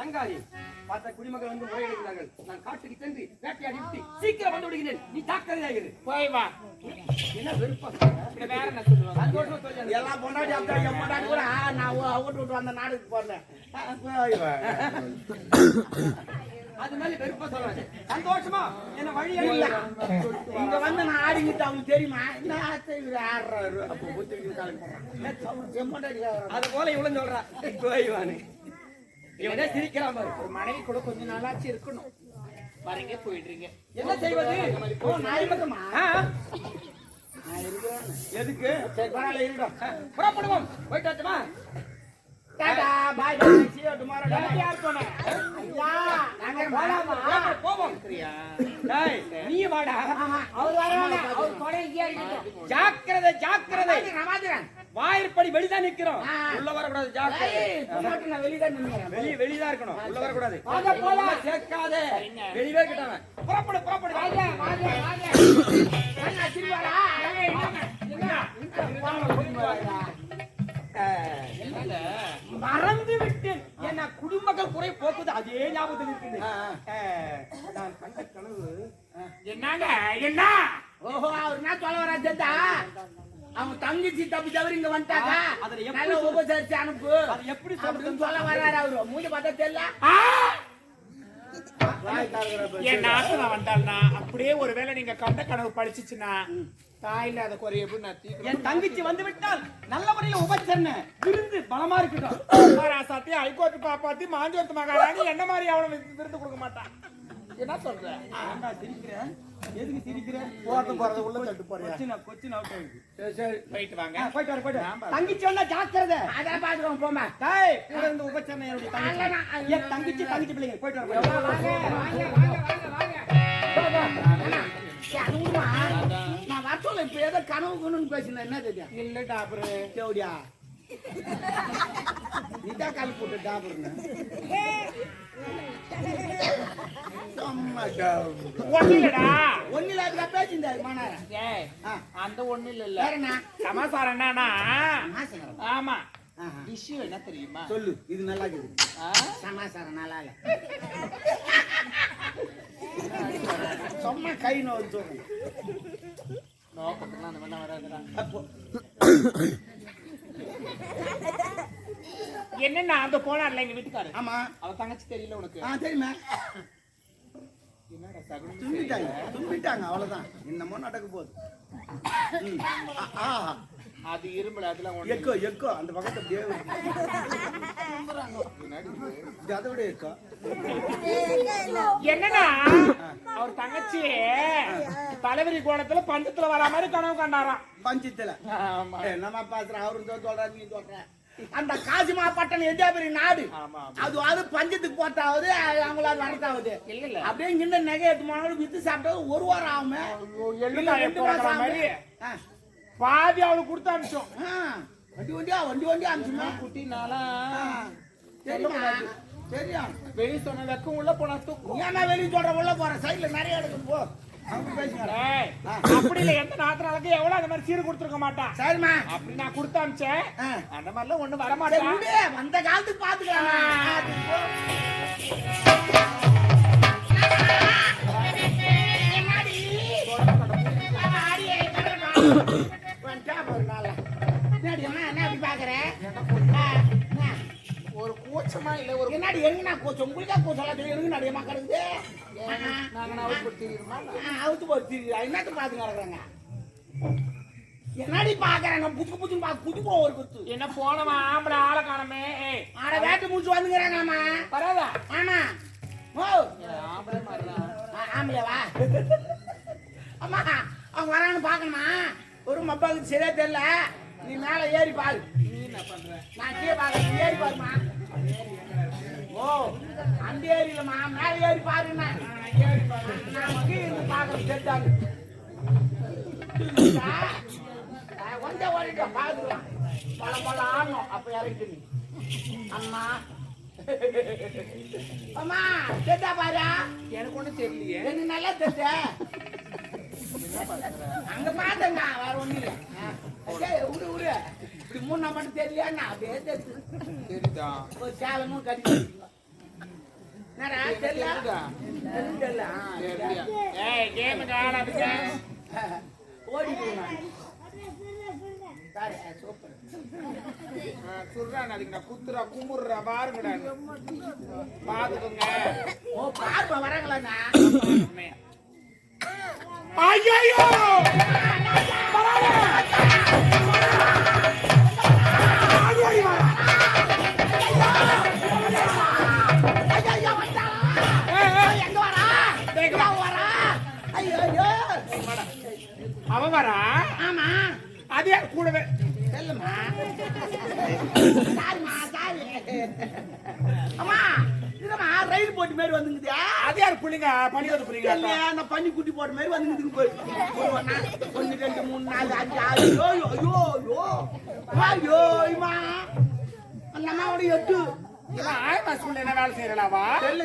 அலங்காரி பார்த்த குடிமக்கள் வந்து முறையிடுகிறார்கள். நான் காட்டுக்கு சென்று வேட்டையாடி விட்டு சீக்கிரம் வந்து விடுகிறேன். நீ ஜாக்கிரதையாகிரு. போய் வா. என்ன வெறுப்பா வேற என்ன சொல்லுவாங்க? சந்தோஷமா சொல்லு. எல்லாம் பொண்டாடி அப்பா என் பொண்டாடி கூட நான் அவுட்டு விட்டு வந்த நாடுக்கு போறேன். அது மாதிரி வெறுப்பா சொல்றாங்க. சந்தோஷமா என்ன வழி இங்க வந்து நான் ஆடிக்கிட்டு அவனுக்கு தெரியுமா என்ன ஆடுறாரு அப்போ புத்திக்கு காலம் அது போல இவ்வளவு சொல்றா போய்வானு இவனே சிரிக்கிறான் பாரு. ஒரு மனைவி கூட கொஞ்ச நாளாச்சு இருக்கணும். வரீங்க போயிடுறீங்க. என்ன செய்வது? நான் இருக்குமா எதுக்கு? சரி பரவாயில்ல இருக்கட்டும். புறப்படுவோம். போயிட்டு வரட்டுமா? டாடா பாய் பாய் see you tomorrow. யார் போன? ஐயா நாங்க போலாமா? போவோம். டேய் நீ வாடா. அவர் வரானே அவர் கொடை ஏறிட்டோம். ஜாக்கிரதை ஜாக்கிரதை. நமாதுறேன். வாயிற்படி வெளிதான் நிக்கிறோம். உள்ள வர கூடாது. ஜாக்கிரதை. போட்டு நான் வெளிய தான் நிக்கிறேன். வெளிதான் இருக்கணும். உள்ள வர கூடாது. வாங்க போலாம். சேர்க்காதே. வெளியே கிட்டாங்க. புறப்படு புறப்படு. வாங்க வாங்க வாங்க. நான் திருவாடா. மறந்து விட்டேன். என்ன குடிமக்கள் குறை போக்குது அதே ஞாபகத்தில் இருக்குது. நான் கண்ட கனவு என்னங்க என்ன? ஓஹோ அவர் என்ன சொல்ல வரா ஜெதா? அவங்க தங்கச்சி தப்பி தவிர இங்க வந்துட்டாங்க. அதுல நல்ல உபசரிச்சு அனுப்பு. அது எப்படி சொல்றதுன்னு சொல்ல வர்றாரு அவரு. மூஞ்சி பார்த்தா தெரியல. என் நாட்டுல வந்தால்னா அப்படியே ஒருவேளை நீங்க கண்ட கனவு படிச்சுச்சுன்னா தாயில அதை குறைய எப்படி நான் தீர்க்கிறேன். என் தங்கச்சி வந்து விட்டால் நல்ல முறையில் உபச்சரண விருந்து பலமா இருக்கட்டும். ராசாத்தி ஹைகோர்ட் பாப்பாத்தி மாஞ்சோத்து மகாராணி என்ன மாதிரி அவனை விருந்து கொடுக்க மாட்டான். என்ன சொல்ற? சிரிக்கிறேன். எதுக்கு சிரிக்கிறேன்? போறது உள்ள தட்டு போறியா? கொச்சின் அவுட் ஆயிடுச்சு. சரி சரி போயிட்டு வாங்க. போயிட்டு வர போயிட்டு. தங்கச்சி வந்தா ஜாக்கிரதை. அதான் பாத்துக்கோங்க போமா. டேய் கூட இந்த உபச்சரணை என்னுடைய தங்கச்சி. என் தங்கச்சி பிள்ளைங்க போயிட்டு வர. நான் வரச்சோல இப்ப ஏதோ கனவு கணுன்னு பேசினேன். என்ன தெரியும்? இல்ல டாபரு தேவடியா நீதான் கால் போட்டு டாபர்னு ஒண்ணுலடா ஒன்னில அதுக்கா பேசியிருந்தாரு மானார. ஏய் அந்த ஒண்ணு இல்ல வேற என்ன சமாசாரம் என்னன்னா ஆமா ஆஹா. இஷ்யூ என்ன தெரியுமா? சொல்லு இது நல்லா இருக்குது. சமாசாரம் நல்லா இல்ல. சும்மா கை நோய் சொல்றேன். நோக்கத்துலாம் அந்த மாதிரி வராதுடா. என்னன்னா அந்த போனார்ல எங்க வீட்டுக்காரு. ஆமா அவ தங்கச்சி தெரியல உனக்கு? தெரியுமா? என்னடா சகுனம் தும்பிட்டாங்க அவ்வளவுதான். என்னமோ நடக்க போகுது. அது இரும்பல அதெல்லாம் ஒண்ணு. எக்கோ எக்கோ அந்த பக்கத்தை அப்படியே அதை விட எக்கோ. என்னன்னா அவர் தங்கச்சி தலைவரி கோணத்துல பஞ்சத்துல வர மாதிரி கனவு கண்டாராம். பஞ்சத்துல நம்ம பாக்குறோம். அவரு சொல்றாரு நீ சொல்ற. அந்த காசிமா பட்டணம் எதே பெரிய நாடு. அது பஞ்சத்துக்கு போட்டாவது அவங்களால வரத்தாவது. அப்படியே இங்க நகை எடுத்து போனாலும் வித்து சாப்பிட்டது ஒரு வாரம் ஆகுமே. 2 மாசம் மாதிரி பாதி அவளுக்கு கொடுத்து அனுப்பிச்சோம். வண்டி வண்டி அனுப்பிச்சுமா குட்டினாலா தெரியும். வெளியே சொன்ன வெக்கம் உள்ள போனா தூக்கும். ஏன்னா வெளியே சொல்ற உள்ள போற சைட்ல நிறைய எடுக்கும் போ. அப்படி இல்ல எந்த நாத்தினாலுக்கு எவ்வளவு அந்த மாதிரி சீர் கொடுத்துருக்க மாட்டான். சரிமா அப்படி நான் கொடுத்து அனுப்பிச்சேன். அந்த மாதிரிலாம் ஒண்ணு வர மாட்டேன். வந்த காலத்துக்கு பாத்துக்கலாம். ஒரு கூச்சமா இல்ல ஒரு என்னடி எங்கனா கூச்சம் உங்களுக்கா கூச்சம் எங்க நடிய மக்களுக்கு நாங்க அவுத்து போட்டு என்னத்த பாத்துங்க நடக்கிறாங்க. என்னடி பாக்குறாங்க புதுக்கு புதுன்னு பாத்து புது போ ஒரு குத்து. என்ன போனவா ஆம்பளை ஆளை காணமே. ஆட வேட்டு முடிச்சு வந்துங்கிறாங்கம்மா. பரவாயில்ல. ஆமா ஓ ஆம்பளை மாறுறா. ஆம்பளை வா அம்மா அவங்க வரான்னு பாக்கணுமா? ஒரு மப்பாவுக்கு சரியா தெரியல. நீ மேல ஏறி பாரு. நீ என்ன பண்ற? நான் கீழே பாக்குறேன். ஏறி பாருமா. ஓ அந்த ஏரியிலமா மேல ஏறி பாருங்க. நான் கீழே பாக்குறேன். தெரிஞ்சாங்க வந்த ஓடிட்டா பாத்துக்கலாம். பல பல ஆடணும். அப்ப இறங்கிட்டு நீ அம்மா அம்மா தெரிஞ்சா பாரு. எனக்கு ஒண்ணு தெரியலையே. எனக்கு நல்லா தெரிஞ்ச அங்க பாத்தங்க வேற ஒண்ணு இல்ல. உரு உரு இப்படி மூணு மட்டும் தெரியலையா? அப்படியே தெரியுதா? ஒரு சேலமும் கட்டி என்னடா தெரியல தெரியல ஏய் கேமுக்கு ஆடாதீங்க. ஓடி போயிடுவான் சாரி சூப்பர் சுடுறான் அதுக்கு நான் குத்துறா குமுறுறா பாருங்கடா பாத்துக்கோங்க. ஓ பாப்பா வராங்களாண்ணா ஐயோ அவன் வரா. ஆமா அதே கூடவே செல்லுமா சாரிமா சாரி அம்மா இதுமா ரயில் போட்டு மாதிரி வந்துங்குதா அதே யார் புள்ளிங்க பனிவது புள்ளிங்க நான் பண்ணி குட்டி போட்ட மாதிரி வந்துங்குதுங்க போய் 1 2 3 4 5 6 ஐயோ ஐயோ ஐயோ ஐயோமா அந்த அம்மாவோட 8 இவன் ஆயமா ஸ்கூல்ல என்ன வேலை செய்யறாவா?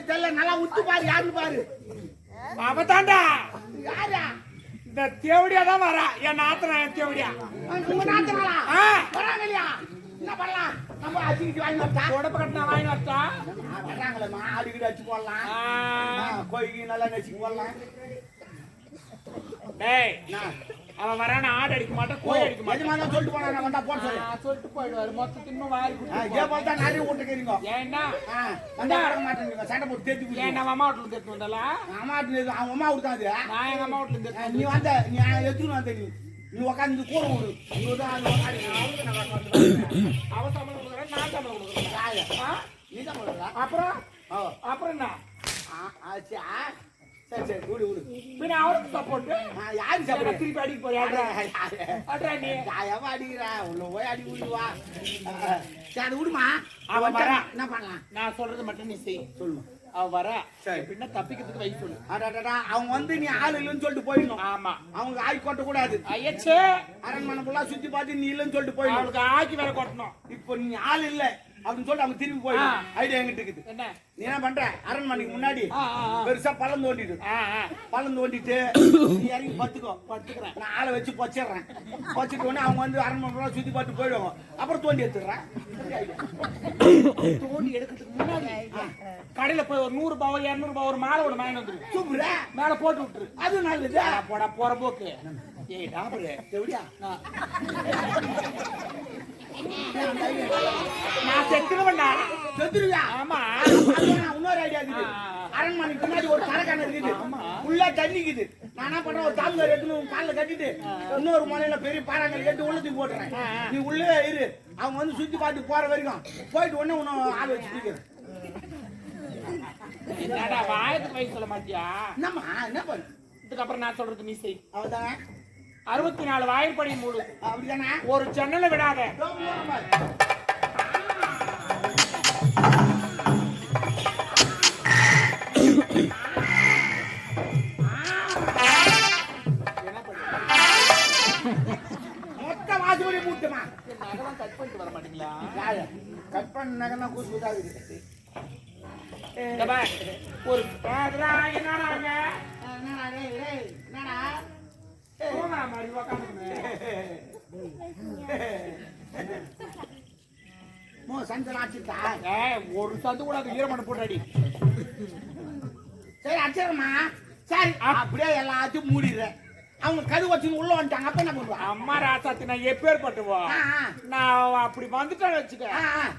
தெல்ல நல்லா உத்து பாரு யாருன்னு பாரு அவ தாண்டா யாரா இந்த தேவடியா தான் வரா. என் நாத்தனா தேவடியா உங்க நாத்தனாரா வராங்க இல்லையா என்ன பண்ணலாம் நம்ம அடிக்கிட்டு வாங்கி வரட்டா உடம்பு கட்டினா வாங்கி வரட்டா வர்றாங்களேம்மா அடிக்கிட்டு வச்சு போடலாம் கோழிக்கு நல்லா நெச்சு போடலாம் டேய் அவன் வரான ஆடு அடிக்க மாட்டான் கோழி அடிக்க மாட்டான். எஜமானன் சொல்லிட்டு போனா நான் வந்தா போட சொல்லு சொல்லிட்டு போயிடுவாரு மொத்தம் இன்னும் வாரி ஏன் பார்த்தா நிறைய விட்டுக்கிறீங்க ஏன்னா வந்தா வர மாட்டேங்க சண்டை போட்டு தேத்தி ஏன் நம்ம அம்மா வீட்டுல இருந்து வந்தால அம்மா அவங்க அம்மா விடுத்தாது நான் எங்க அம்மா வீட்டுல இருந்து நீ வந்த நீ எடுத்துன்னு வந்த நீ உட்காந்து கூற விடு நீ தான் அவன் சம்பளம் கொடுக்குறேன் நான் சம்பளம் கொடுக்குறேன். நீ தான் போடுறா அப்புறம் அப்புறம் என்ன ஆச்சா சரி சரி விடு விடு பின்ன அவருக்கு சப்போர்ட் யாருக்கு சாப்பிட திருப்பி அடிக்க போறியா? அட்ரா நீ எவ அடிக்கிறா உள்ள போய் அடி விடுவா சரி அது விடுமா அவன் வரா. என்ன பண்ணலாம் நான் சொல்றது மட்டும் நீ செய். சொல்லுமா அவ வர சரி. பின்ன தப்பிக்கிறதுக்கு வழி சொல்லு. அடடடா அவங்க வந்து நீ ஆள் இல்லைன்னு சொல்லிட்டு போயிடணும் ஆமா அவங்க ஆய் கொட்ட கூடாது ஐயச்சே அரண்மனை ஃபுல்லா சுத்தி பார்த்து நீ இல்லைன்னு சொல்லிட்டு போயிடணும் அவளுக்கு ஆக்கி வேற கொட்டணும். இப்போ நீ ஆள் இல்ல அப்படின்னு சொல்லிட்டு அவங்க திரும்பி போயிடும் ஐடியா எங்கிட்ட இருக்குது என்ன நீ என்ன பண்ற அரண்மனைக்கு முன்னாடி பெருசா பள்ளம் தோண்டிடு பள்ளம் தோண்டிட்டு நீ இறங்கி படுத்துக்கிறேன் நான் ஆளை வச்சு பொச்சிடுறேன் பொச்சிட்டு உடனே அவங்க வந்து அரண்மனை சுத்தி பார்த்து போயிடுவாங்க அப்புறம் தோண்டி எடுத்துடுறேன் தோண்டி எடுக்கிறதுக்கு முன்னாடி கடையில போய் ஒரு 100 ரூபாய் 200 ரூபாய் ஒரு மாலை ஒண்ணு வாங்கி வந்துரு. சூப்பரா மேல போட்டு விட்டுரு. அது நல்லது போட போற போக்கு. ஏய் டாபரு எப்படியா நான் செத்துருவேன்டா. செத்துருவியா ஆமா இன்னொரு ஐடியா இருக்குது அரண்மனைக்கு பின்னாடி ஒரு கரைக்கான இருக்குது ஃபுல்லா தண்ணிக்குது நான் என்ன பண்றேன் ஒரு தாழ்ந்த எடுத்து காலில் கட்டிட்டு இன்னொரு மலையில பெரிய பாறாங்கல் கட்டி உள்ள தூக்கி போட்டுறேன் நீ உள்ளே இரு அவங்க வந்து சுத்தி பார்த்து போற வரைக்கும் போயிட்டு உடனே உன்னை ஆள் வச்சு தூக்கிறேன் என்னடா வாயத்துக்கு வயசு சொல்ல மாட்டியா? என்னம்மா என்ன பண்ணு இதுக்கப்புறம் நான் சொல்றது நீ செய். அவதானே 64 வாயிற்படி மூடு. அப்படிதானே ஒரு ஜன்னலை விடாத. மொத்த வாசப்படி மூட்டுமா நகரம் கட் பண்ணிட்டு வர மாட்டீங்களா? கட் பண்ண நகர்னா கூசு இருக்குது ஒரு என்னடா என்னடா மாதிரி சந்தன ஆச்சுட்டா ஒரு சந்து கூட அது ஈரமணம் போட்டாடி. சரி அடிச்சிடமா சரி அப்படியே எல்லாத்தையும் மூடிடுறேன் அவங்க கது வச்சுன்னு உள்ள வந்துட்டாங்க அப்ப என்ன பண்ணுவாங்க அம்மா ராசாத்தி நான் எப்பேற்பட்டுவா நான் அப்படி வந்துட்டேன்னு வச்சுக்க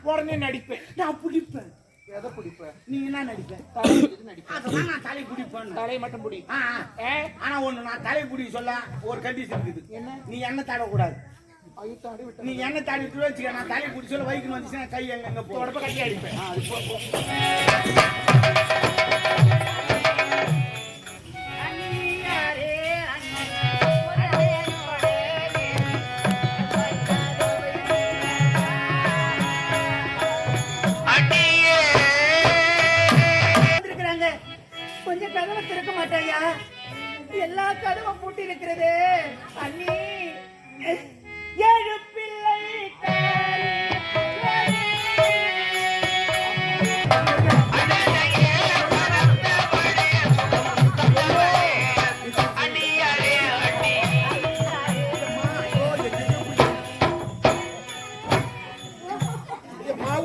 உடனே நடிப்பேன். நான் பிடிப்பேன் எதை பிடிப்பேன்? நீ என்ன நடிப்பேன் நடிப்பேன் நான் தலை பிடிப்பேன் தலையை மட்டும் பிடி. ஆனா ஒண்ணு நான் தலை பிடி சொல்ல ஒரு கண்டிஷன் இருக்குது என்ன? நீ என்ன தடக்கூடாது தாண்டி விட்டு நீ என்ன தாடி விட்டு வச்சுக்க நான் தலை பிடி சொல்ல வைக்கணும் வந்துச்சுன்னா கை எங்க போ உடம்ப கட்டி அடிப்பேன். கொஞ்சம் கதவை திறக்க மாட்டாயா? எல்லா கதவும் பூட்டி இருக்கிறது அண்ணி. 7 பிள்ளை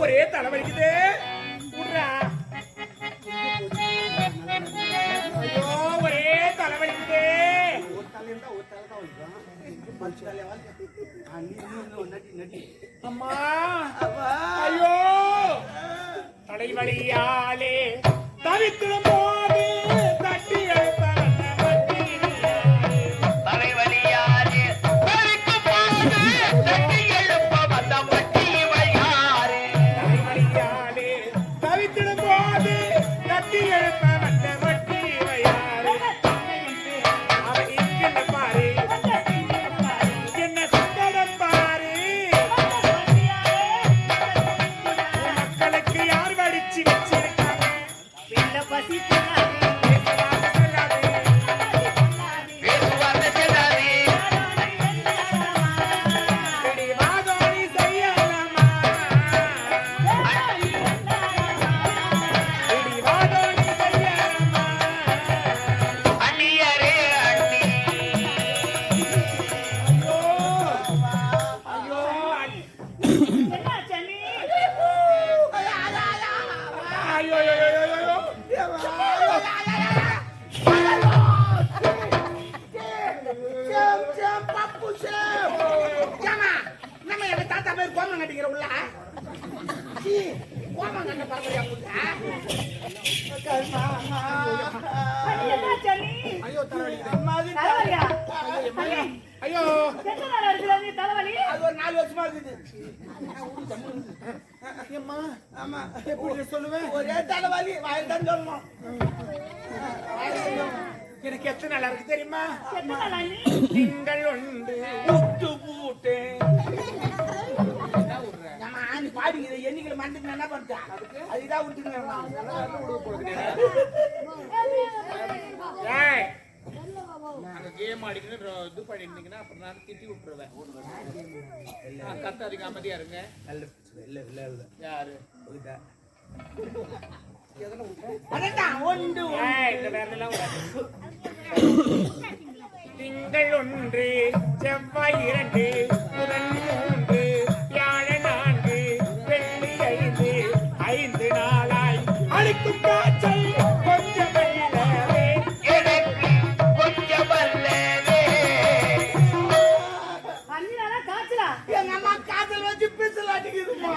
ஒரே தலைவலிக்குது. அம்மா ஐயோ தலைவலியாலே தவித்திடும் போது தட்டி எழுப்ப தலைவலியாலே தவிக்கும் போது தட்டி எழுப்ப வந்த பட்டி இவள் யாரு? தலைவலியாலே தவித்திடும் போது தட்டி எழுப்ப வந்த வட்டி யாரு? அவ இங்க பாரு என்ன சந்தடம் பாரு மக்களுக்கு யார் வடிச்சு வச்சிருக்காங்க பேசுவார்த்தை செல்லாதே. பிடிவாதோனி செய்யலாமா பிடிவாதோனி செய்யலாமா அண்ணியரே அண்ணி. ஐயோ என்னாச்சு அண்ணி? ஐயோ ஐயோ ஐயோ நம்ம எங்க தாத்தா பேர் கோமம் கட்டிக்கிற உள்ள கோமம் கட்ட பரம்பரையா உள்ள அண்ணி, என்னாச்சு அண்ணி? ஐயோ தலைவலி தலைவலியா? அண்ணி, ஐயோ எத்தனை நாளா இருக்குது அண்ணி தலைவலி? அது ஒரு 4 வருஷமா இருக்குது. அம்மா ஆமா எப்படி சொல்லுவேன் ஒரே தலைவலி வாயில் தான் சொல்லணும். எனக்கு எத்தனை நாளா இருக்கு தெரியுமா எத்தனை நாள் அண்ணி? திங்கள் உண்டு விட்டு பூட்டு ஏம்மா, நீ பாடிக்கிற எண்ணிக்கை மறந்துட்டு என்ன பண்ணிட்டேன் அதுதான் விட்டுங்க. ஏய் நாங்க கேம் ஆடிக்கிட்டு இது பண்ணிருந்தீங்கன்னா அப்புறம் நான் திட்டி விட்டுருவேன் கத்தாதீங்க அமைதியா இருங்க யாரு அதான் ஒன்று ஏய் இந்த வேற எல்லாம் விடாது. திங்கள் ஒன்று செவ்வாய் 2 புதன் 3 வியாழன் 4 வெள்ளி 5 நாளாய் அளிக்கும் காய்ச்சல் கொஞ்சம் வெள்ளவே எனக்கு கொஞ்சம் வல்லவே. அண்ணி நாளா காய்ச்சலா? எங்க அம்மா காதல் வச்சு பிசல் அடிக்குதுமா.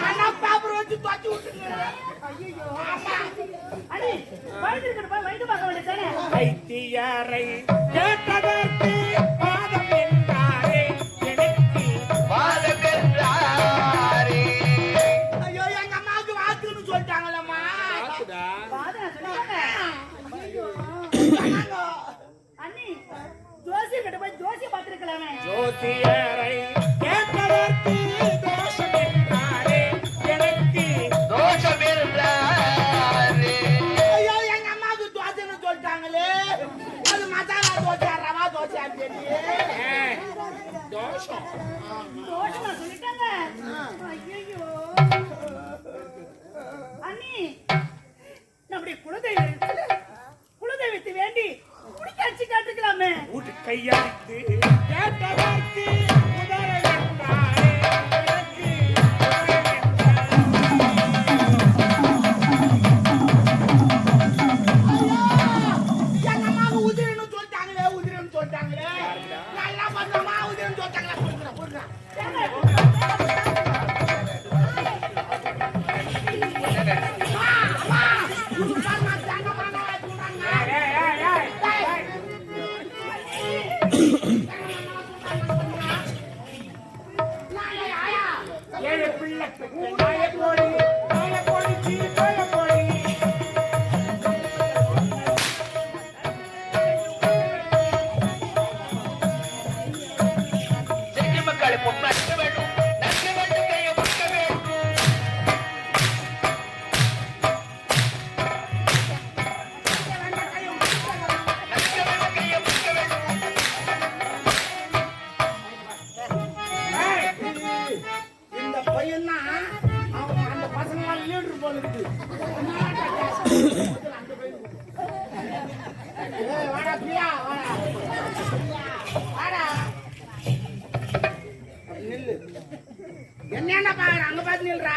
ஆனா பேப்பர் வச்சு தோச்சி விட்டுங்க. ஐயோ அண்ணி, வயிற்று இருக்கட்டும், வயிற்று பார்க்க வேண்டியதானே? வைத்தியரை கேட்டதற்கு பாதம் என்றாரே எனக்கு வாதகன்றாரே. ஐயோ எங்க அம்மாவுக்கு வாத்துன்னு சொல்லிட்டாங்களம்மா. பாதம் சொல்லுவாங்க. ஐயோ சொன்னாங்க. அண்ணி, ஜோசியம் கிட்ட போய் ஜோசியம் பார்த்திருக்கலாமே. ஜோதியரை கேட்டதற்கு தோஷம் என்றாரே எனக்கு தோஷம் என்றாரே. ஐயோ எங்க அம்மாவுக்கு தோசைன்னு சொல்லிட்டாங்களே. அது மசாலா தோசை ரவா தோசை அப்படின்னு. ஏய், தோஷம் தோஷமா சொல்லிட்டாங்க. ஐயோ அண்ணி, நம்முடைய குலதெய்வத்தை வேண்டி குடிக்காட்சி காட்டுக்கலாமே. வீட்டு கையடித்து கேட்டதற்கு உதரம் என்றாரே எனக்கு உதரம் என்றாரே. எங்க அம்மாவுக்கு உதிரன்னு சொல்லிட்டாங்களே உதிரன்னு சொல்லிட்டாங்களே. நல்லா பண்ணமா உதிரன்னு சொல்லிட்டாங்களே. புரிஞ்சுக்கிறேன். ஏய், ஏய், ஏய், ஏய். ஏழு பிள்ளை பெற்ற நாயக்கோடி நாயக்கோடிச்சி நாயக்கோடி செஞ்சு மக்களை பொண்ணு வேண்டும் நன்கு வேண்டும் கையை முக்க வேண்டும். நன்கு வேண்டும் கையை முக்க வேண்டும். இந்த பையன்னா அவன் அந்த பசங்க லீடர் போல இருக்குது. ஏய், வாடா பிரியா, வாடா. வாடா. நில்லு. என்னென்ன பாரு அங்க பார்த்து நில்றா.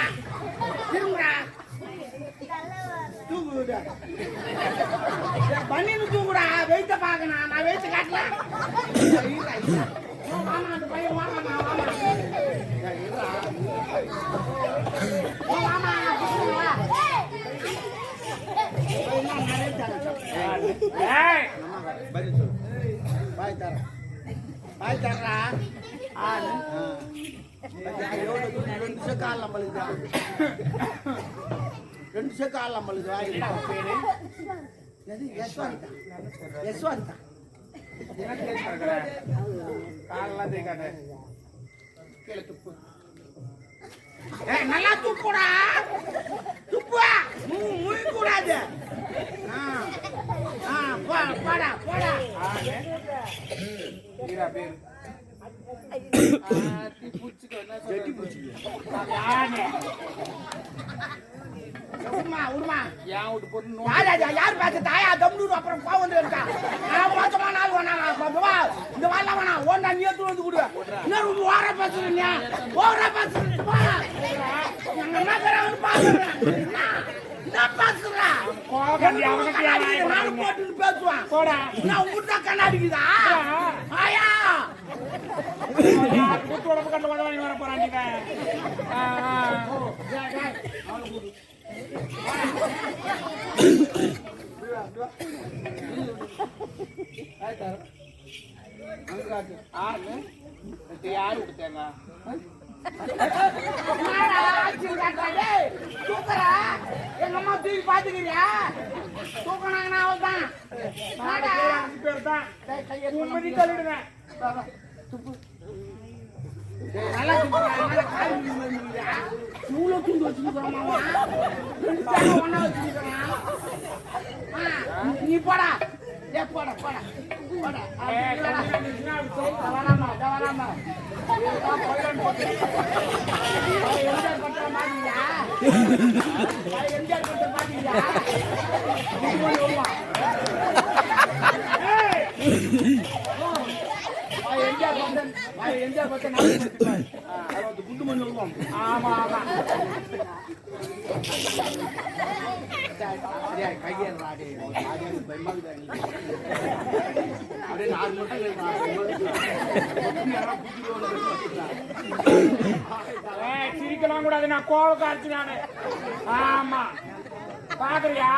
திரும்புறா. தூங்குடா. பண்ணின்னு தூங்குடா. வெயிட்ட பாக்கணும். நான் வெயிட்ட காட்டல. மாமா அந்த பையன் மாமா மாமா மாமா ஏய் பாய் தர பாய் தரா ஆளு ரெண்டு செக்கால் நம்மளுக்கு ரெண்டு செக்கால் நம்மளுக்கு என்ன பேரு யஸ்வந்தா என்ன கேட்கற காலெல்லாம் தேய்க்காத கீழே துப்பு நல்லா துப்புடா துப்பு முழு கூடாது போடா போடா ஈரா பேரு வெட்டி பூச்சிக்கு யானே உருமா உருமா யான் விட்டு பொண்ணு யார் பேச தாயா தம்னூர் அப்புறம் பா வந்து இருக்கா நான் மொத்தமா நாள் வேணா இந்த வாழலாம் வேணா ஓண்டா நீ எடுத்து வந்து கொடு இன்னும் ஓர பேசுறீங்க ஓர பேசுறீங்க என்ன பேராவது பாக்குறேன் என்ன பேசுறேன் போட்டு பேசுவான் நான் விட்டா கண்ணாடிக்குதா ஆயா கூட்டு உடம்பு கண்டு வாங்கி வர போறான் நீங்க யாரு கொடுத்தாங்க எங்க அம்மா தூக்கி பாத்துக்கிறியா தூக்கினாங்கன்னா அவள்தான் பேர் தான் உண்மதி தள்ளிடுவேன் நல்லா இவ்வளோ தூண்டு வச்சுருக்கோம் ஒன்னா வச்சுருக்கோம் நீ போடா ஏ போட போட போட வேணாமா வேணாமா எம்ஜிஆர் பண்ற மாதிரியா எம்ஜிஆர் பண்ற மாதிரியா எம்ஜிஆர் பண்ற குண்டு மணி வருவோம் ஆமா ஆமா சிரிக்கலாம் கூடாது நான் கோவம் காய்ச்சி நானு ஆமா பாக்குறியா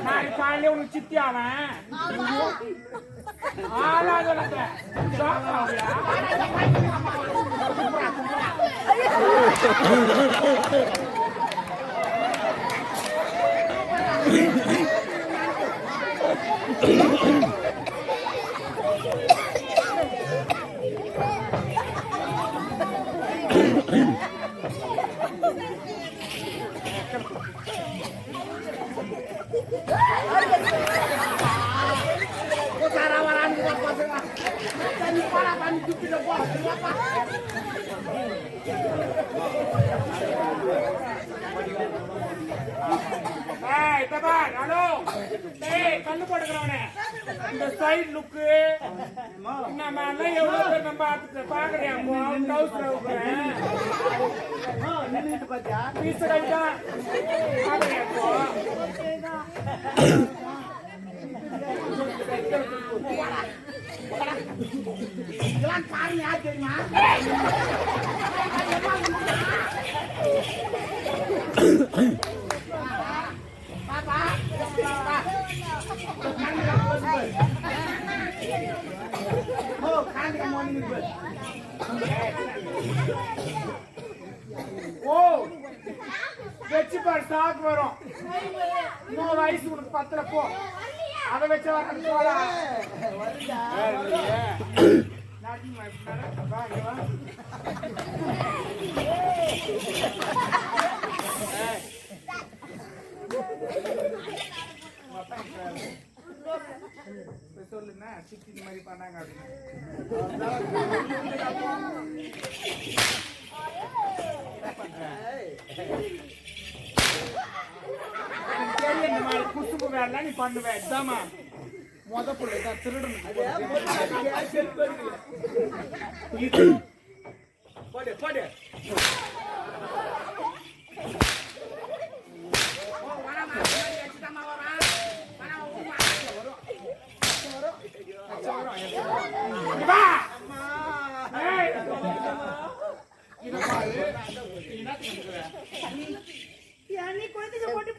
நான் காலையில உனக்கு சித்தி அவன் ஆளாத கண்ணு போட்டுக்கிறவனே இந்த சைட் லுக்கு நம்ம எவ்வளவு பேர் நம்ம பாக்குறியா பாருங்க யார் தெரியுமா பாப்பா ஓ வச்சு பாரு சாக்கு வரும் இன்னும் வயசு உனக்கு பத்தல போ அதை வச்சு வர சொல்லுன்னா சித்தி இந்த மாதிரி பண்ணாங்க இந்த மாதிரி குசும்பு வேலை நீ பண்ணுவேன் இதாமா மொத பிள்ளை தான் திருடணும் போடு போடு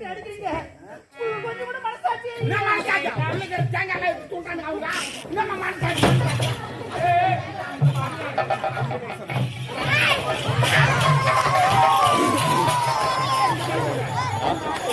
இப்படி அடிக்கிறீங்க உங்களுக்கு கொஞ்சம் கூட மனசாட்சி என்ன மனசாட்சி? உள்ளுக்கு தேங்காய் எல்லாம் தூண்டானுங்க அவங்களா? என்னம்மா மனசாட்சி?